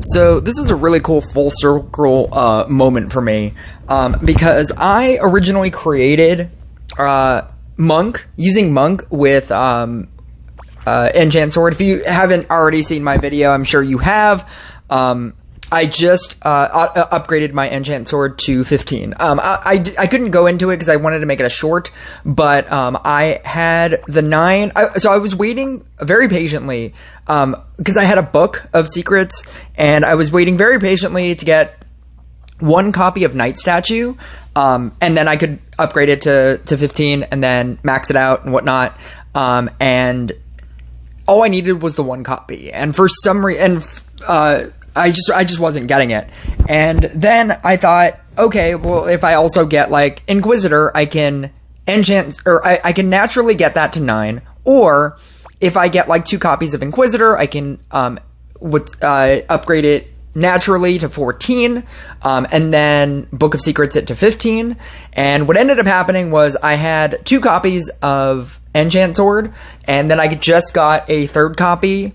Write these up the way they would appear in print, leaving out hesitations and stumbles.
So this is a really cool full circle moment for me because I originally created Monk using Monk with Enchant Sword. If you haven't already seen my video, I'm sure you have. I just upgraded my Enchant Sword to 15. I couldn't go into it because I wanted to make it a short, but I had the 9. So I was waiting very patiently because I had a book of secrets, and I was waiting very patiently to get one copy of Night Statue, and then I could upgrade it to 15 and then max it out and whatnot. And all I needed was the one copy, and for some reason, I just wasn't getting it. And then I thought, okay, well, if I also get like Inquisitor, I can enchant, or I can naturally get that to 9. Or if I get like 2 copies of Inquisitor, I can upgrade it naturally to 14, and then Book of Secrets it to 15. And what ended up happening was I had 2 copies of Enchant Sword, and then I just got a 3rd copy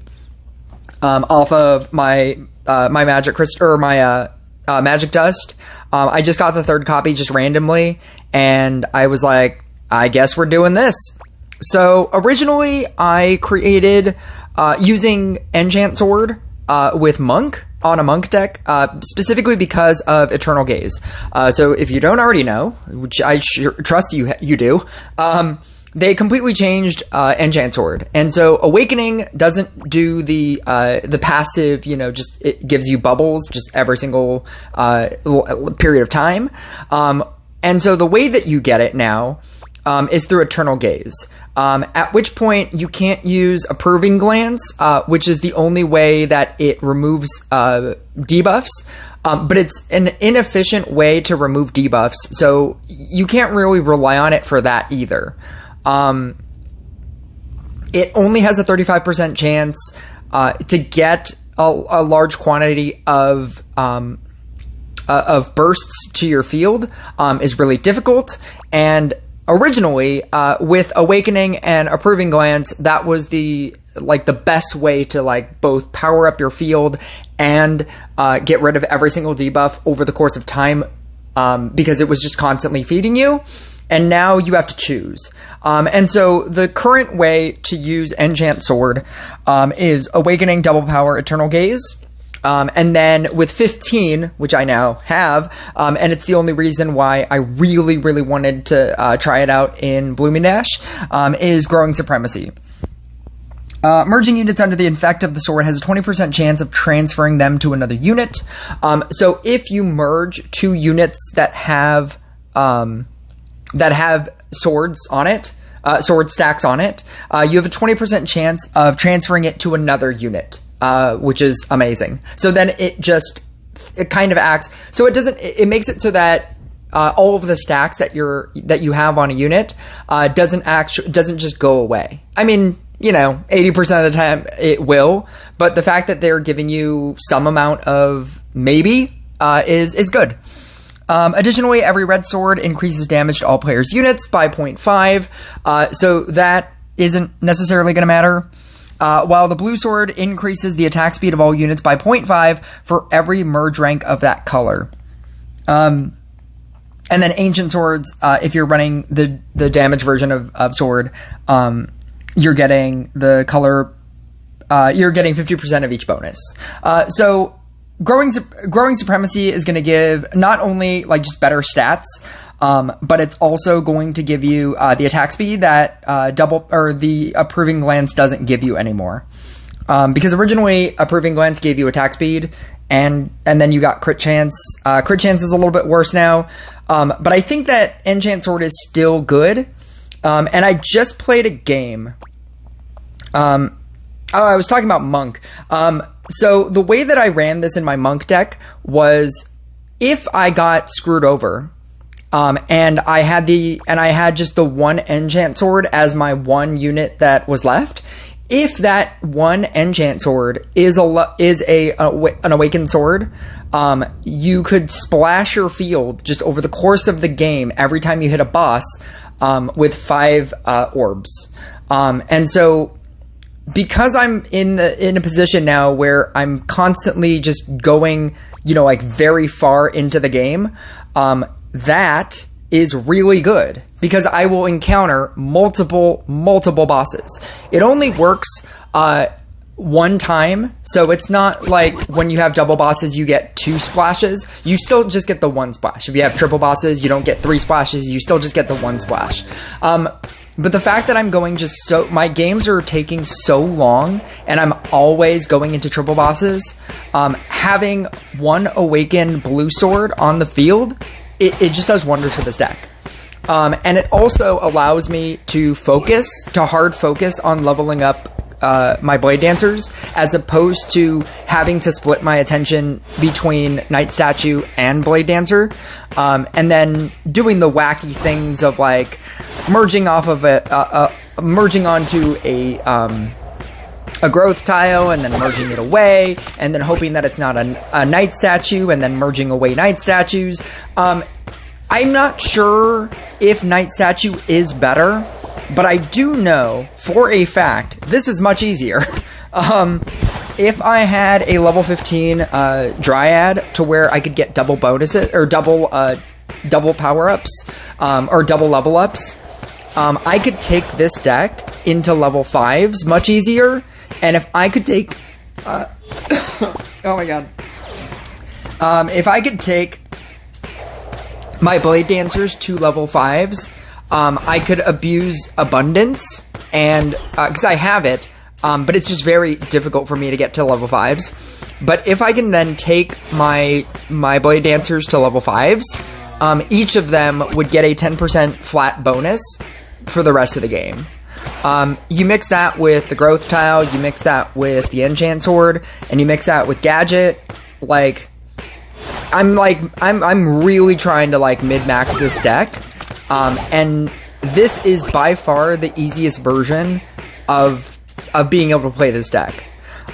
off of my my magic crystal, or my magic dust. I just got the 3rd copy just randomly, and I was like, I guess we're doing this. So originally I created using Enchant Sword with Monk on a Monk deck, specifically because of Eternal Gaze. So if you don't already know, which I trust you do, they completely changed Enchant Sword, and so Awakening doesn't do the passive, just it gives you bubbles just every single period of time, and so the way that you get it now is through Eternal Gaze, at which point you can't use Approving Glance, which is the only way that it removes debuffs. But it's an inefficient way to remove debuffs, so you can't really rely on it for that either. It only has a 35% chance to get a large quantity of bursts to your field is really difficult. And originally, with Awakening and Approving Glance, that was the best way to both power up your field and get rid of every single debuff over the course of time, because it was just constantly feeding you. And now you have to choose. And so the current way to use Enchant Sword is Awakening, Double Power, Eternal Gaze. And then with 15, which I now have, and it's the only reason why I really, really wanted to try it out in Blooming Dash, is Growing Supremacy. Merging units under the effect of the sword has a 20% chance of transferring them to another unit. So if you merge 2 units that have swords on it, sword stacks on it, you have a 20% chance of transferring it to another unit, which is amazing. So then it kind of acts, so it makes it so that all of the stacks that you have on a unit doesn't just go away. I mean, 80% of the time it will, but the fact that they're giving you some amount of maybe is good. Additionally, every red sword increases damage to all players' units by 0.5, so that isn't necessarily going to matter. While the blue sword increases the attack speed of all units by 0.5 for every merge rank of that color. And then Ancient Swords, if you're running the damage version of sword, you're getting the color, you're getting 50% of each bonus. So Growing Supremacy is going to give not only just better stats, but it's also going to give you the attack speed that the Approving Glance doesn't give you anymore. Because originally Approving Glance gave you attack speed, and then you got crit chance. Crit chance is a little bit worse now, but I think that Enchant Sword is still good. And I just played a game. I was talking about Monk. So the way that I ran this in my Monk deck was, if I got screwed over, and I had just the one Enchant Sword as my one unit that was left, if that one Enchant Sword is an Awakened Sword, you could splash your field just over the course of the game every time you hit a boss with 5 orbs. And so because I'm in a position now where I'm constantly just going, like very far into the game, that is really good because I will encounter multiple bosses. It only works one time, so it's not like when you have double bosses you get 2 splashes. You still just get the 1 splash. If you have triple bosses, you don't get 3 splashes, you still just get the 1 splash. But the fact that I'm going my games are taking so long and I'm always going into triple bosses, having 1 awakened blue sword on the field, it just does wonders for this deck. And it also allows me to hard focus on leveling up my Blade Dancers, as opposed to having to split my attention between Night Statue and Blade Dancer, and then doing the wacky things of like merging onto a growth tile and then merging it away, and then hoping that it's not a Night Statue, and then merging away Night Statues. I'm not sure if Night Statue is better, but I do know for a fact this is much easier. If I had a level 15 Dryad to where I could get double bonuses or double power-ups or double level ups, I could take this deck into level 5s much easier. And if I could take oh my god. If I could take my Blade Dancers to level 5s, I could abuse Abundance, and because I have it, but it's just very difficult for me to get to level 5s. But if I can then take my Blade Dancers to level 5s, each of them would get a 10% flat bonus for the rest of the game. You mix that with the growth tile, you mix that with the enchant sword, and you mix that with gadget. I'm really trying to mid-max this deck. And this is by far the easiest version of being able to play this deck.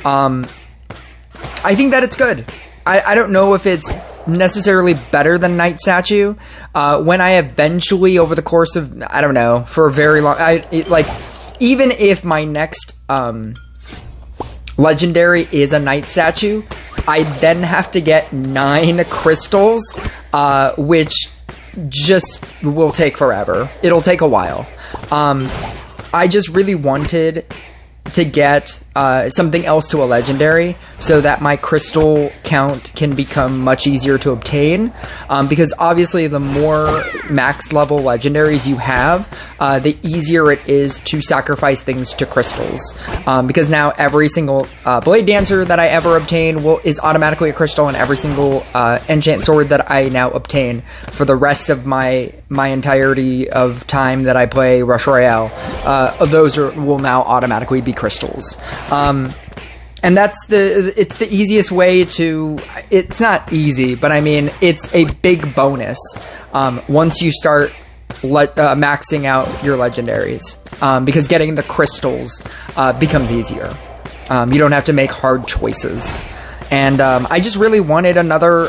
I think that it's good. I don't know if it's necessarily better than Night Statue. When I eventually, over the course of, I don't know, for a very long, even if my next legendary is a Night Statue, I then have to get 9 crystals, which just will take forever. It'll take a while. I just really wanted to get something else to a legendary so that my crystal count can become much easier to obtain, because obviously the more max level legendaries you have, the easier it is to sacrifice things to crystals, because now every single Blade Dancer that I ever obtain is automatically a crystal, and every single enchant sword that I now obtain for the rest of my entirety of time that I play Rush Royale, those will now automatically be crystals. And it's the easiest way to, it's not easy, but I mean, it's a big bonus once you start maxing out your legendaries, because getting the crystals becomes easier. You don't have to make hard choices. And I just really wanted another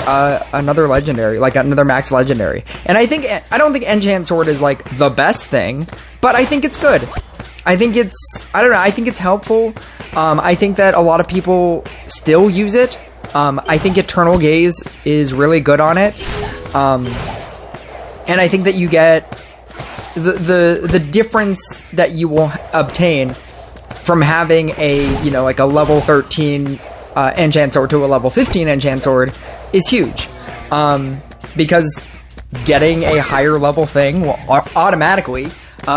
legendary, another max legendary. And I don't think Enchant Sword is the best thing, but I think it's good. I think it's helpful. I think that a lot of people still use it. I think Eternal Gaze is really good on it. And I think that you get the difference that you will obtain from having a level 13 enchant sword to a level 15 enchant sword is huge. Because getting a higher level thing will automatically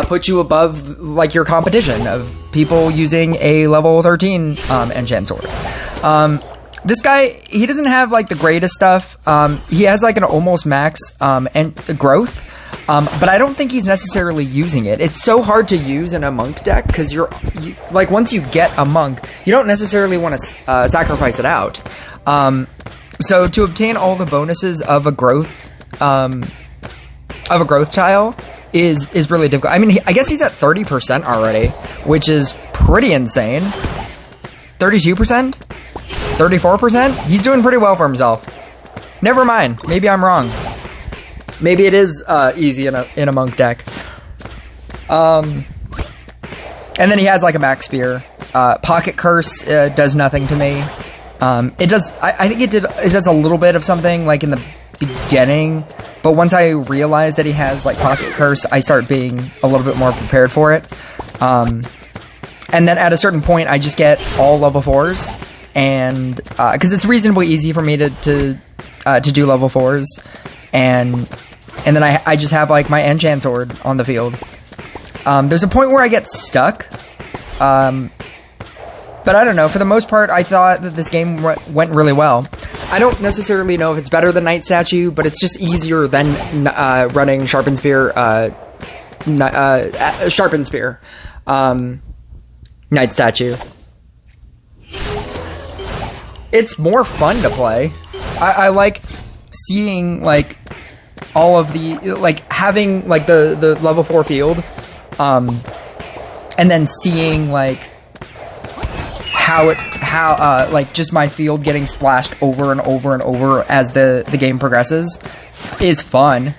put you above your competition of people using a level 13 enchant sword. This guy, he doesn't have the greatest stuff. He has an almost max growth, but I don't think he's necessarily using it. It's so hard to use in a monk deck because once you get a monk, you don't necessarily want to sacrifice it out. So to obtain all the bonuses of a growth tile is really difficult. I mean, I guess he's at 30% already, which is pretty insane. 32%? 34%? He's doing pretty well for himself. Never mind. Maybe I'm wrong. Maybe it is easy in a monk deck. And then he has a max spear. Pocket Curse does nothing to me. It does. I think it does a little bit of something like in the beginning, but once I realize that he has like Pocket Curse, I start being a little bit more prepared for it. And then at a certain point, I just get all level 4s, and because it's reasonably easy for me to do level 4s, and then I just have like my enchant sword on the field. There's a point where I get stuck, but I don't know. For the most part, I thought that this game went really well. I don't necessarily know if it's better than Night Statue, but it's just easier than running Sharpened Spear. Sharpened Spear. Night Statue. It's more fun to play. I like seeing like all of the like having like the level 4 field, and then seeing like how like just my field getting splashed over and over and over as the game progresses is fun.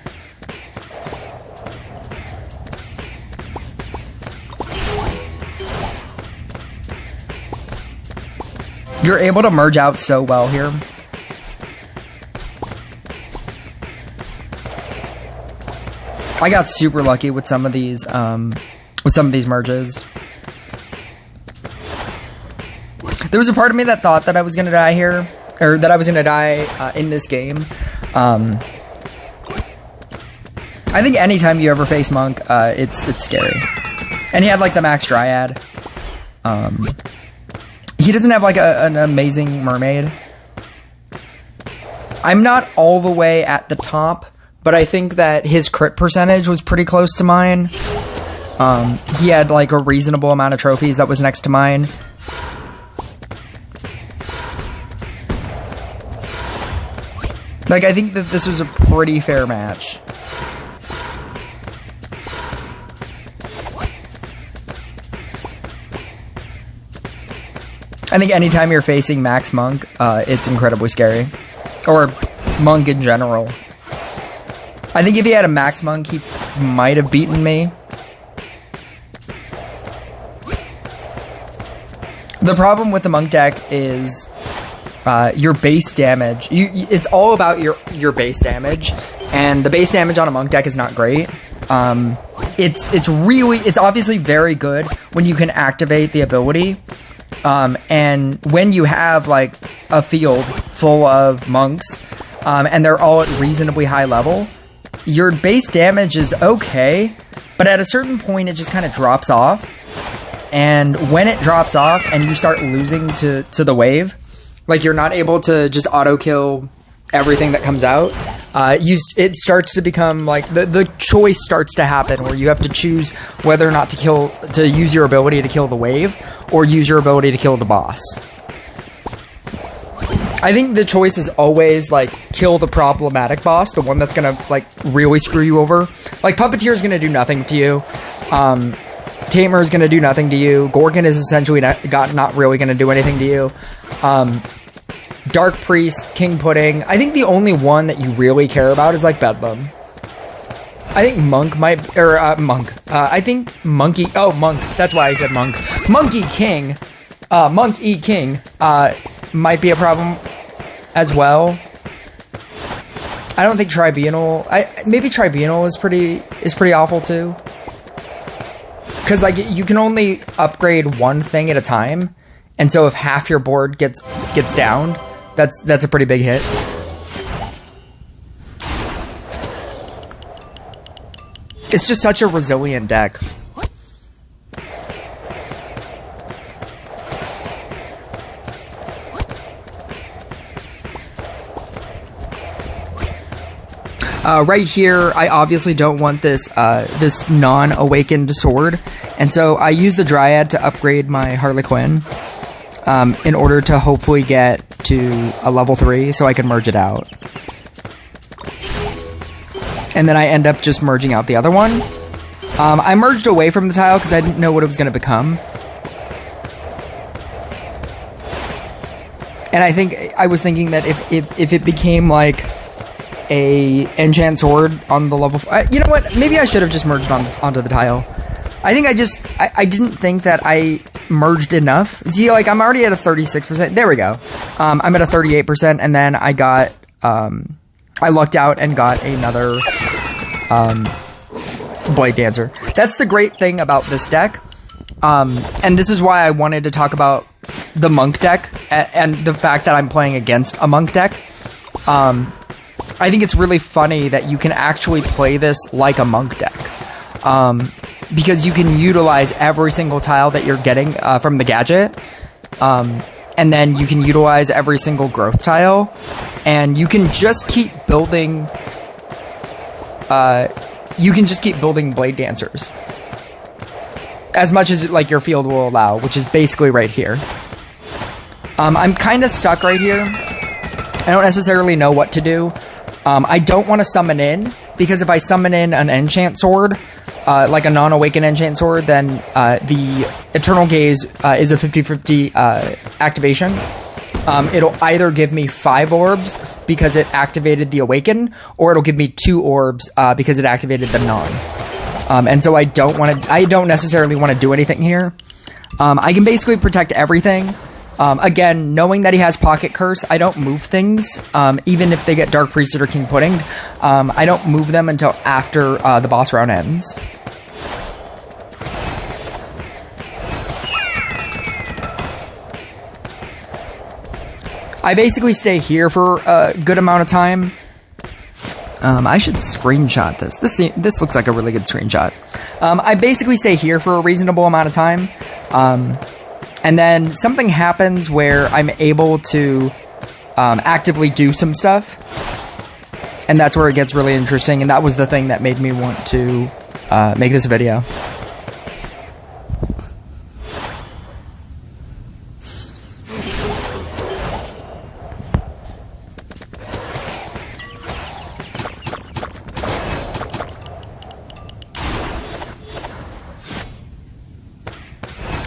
You're able to merge out so well here. I got super lucky with some of these merges. There was a part of me that thought that I was gonna die here, or that I was gonna die in this game. I think anytime you ever face Monk, it's scary. And he had like the max Dryad. He doesn't have like an amazing mermaid. I'm not all the way at the top, but I think that his crit percentage was pretty close to mine. He had like a reasonable amount of trophies that was next to mine. Like, I think that this was a pretty fair match. I think anytime you're facing Max Monk, it's incredibly scary. Or Monk in general. I think if he had a Max Monk, he might have beaten me. The problem with the Monk deck is your base damage. It's all about your base damage, and the base damage on a Monk deck is not great. It's obviously very good when you can activate the ability. And when you have like a field full of monks, and they're all at reasonably high level, your base damage is okay, but at a certain point it just kind of drops off. And when it drops off and you start losing to the wave, like you're not able to just auto kill everything that comes out, it starts to become like the choice starts to happen where you have to choose whether or not to use your ability to kill the wave or use your ability to kill the boss. I think the choice is always like kill the problematic boss, the one that's gonna like really screw you over. Like Puppeteer is gonna do nothing to you. Tamer is gonna do nothing to you. Gorgon is essentially not really gonna do anything to you. Dark Priest, King Pudding. I think the only one that you really care about is like Bedlam. I think Monk might, or Monk. I think Monkey. Oh, Monk. That's why I said Monk. Monkey King. Monk E King. Might be a problem as well. I don't think Tribunal. Maybe Tribunal is pretty awful too. Because like you can only upgrade one thing at a time, and so if half your board gets downed, that's a pretty big hit. It's just such a resilient deck. Right here, I obviously don't want this this non-awakened sword, and so I use the Dryad to upgrade my Harley Quinn in order to hopefully get to a level 3 so I can merge it out. And then I end up just merging out the other one. I merged away from the tile because I didn't know what it was going to become. And I was thinking that if it became like a enchant sword on the level... you know what? Maybe I should have just merged onto the tile. I think I didn't think that I merged enough. See, like, I'm already at a 36%. There we go. I'm at a 38%, and then I got, I lucked out and got another, Blade Dancer. That's the great thing about this deck. And this is why I wanted to talk about the Monk deck and the fact that I'm playing against a Monk deck. I think it's really funny that you can actually play this like a Monk deck. Because you can utilize every single tile that you're getting from the gadget. And then you can utilize every single growth tile. And you can just keep building... Blade Dancers. As much as, like, your field will allow, which is basically right here. I'm kind of stuck right here. I don't necessarily know what to do. I don't want to summon in, because if I summon in an enchant sword, like a non-awakened enchant sword, then the Eternal Gaze is a 50-50 activation. It'll either give me 5 orbs because it activated the Awaken, or it'll give me 2 orbs because it activated the Non. And so I don't necessarily want to do anything here. I can basically protect everything. Again, knowing that he has Pocket Curse, I don't move things, even if they get Dark Priested or King Pudding. I don't move them until after the boss round ends. I basically stay here for a good amount of time. I should screenshot this. This looks like a really good screenshot. I basically stay here for a reasonable amount of time. And then something happens where I'm able to actively do some stuff. And that's where it gets really interesting. And that was the thing that made me want to make this video.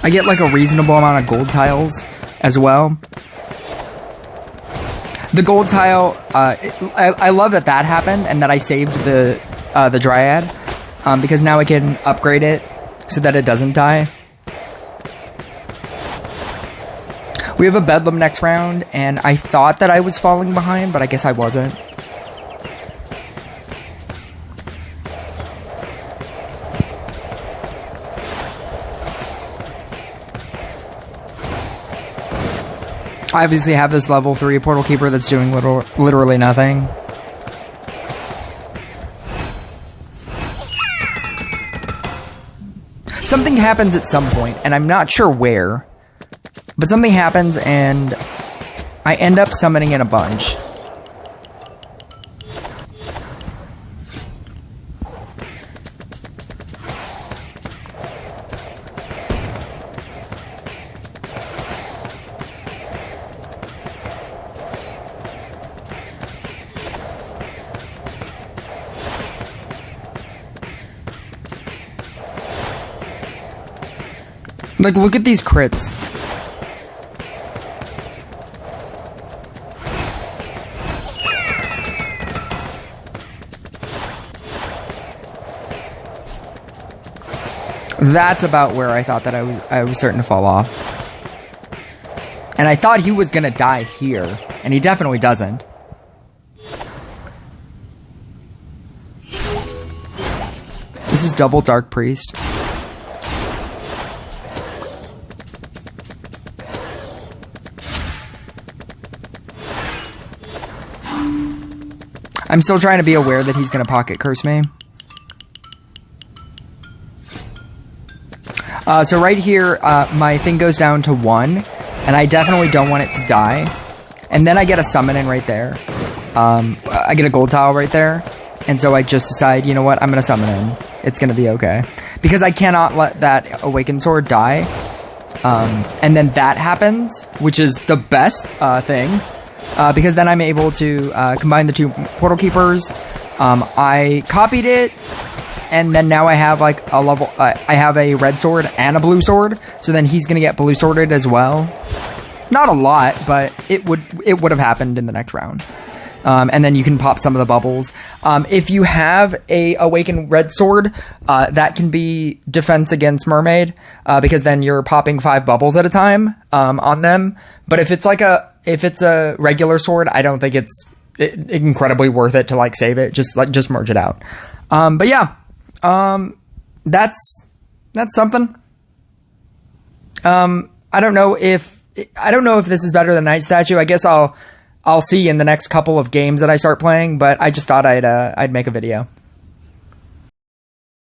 I get like a reasonable amount of gold tiles as well. The gold tile, I love that happened and that I saved the Dryad, because now I can upgrade it so that it doesn't die. We have a Bedlam next round, and I thought that I was falling behind, but I guess I wasn't. I obviously have this level 3 Portal Keeper that's doing literally nothing. Something happens at some point, and I'm not sure where, but something happens and I end up summoning in a bunch. Like, look at these crits. That's about where I thought that I was starting to fall off. And I thought he was gonna die here, and he definitely doesn't. This is double Dark Priest. I'm still trying to be aware that he's going to Pocket Curse me. So right here, my thing goes down to 1, and I definitely don't want it to die. And then I get a summon in right there. I get a gold tile right there. And so I just decide, you know what, I'm going to summon in. It's going to be okay. Because I cannot let that Awakened Sword die. And then that happens, which is the best thing. Because then I'm able to combine the 2 Portal Keepers. I copied it, and then now I have like a level. I have a red sword and a blue sword, so then he's gonna get blue sworded as well. Not a lot, but it would have happened in the next round. And then you can pop some of the bubbles. If you have a Awakened Red Sword, that can be defense against Mermaid, because then you're popping 5 bubbles at a time on them. But if it's a regular sword, I don't think it's incredibly worth it to like save it. Just merge it out. But yeah, that's something. I don't know if this is better than Night Statue. I guess I'll see in the next couple of games that I start playing, but I just thought I'd make a video.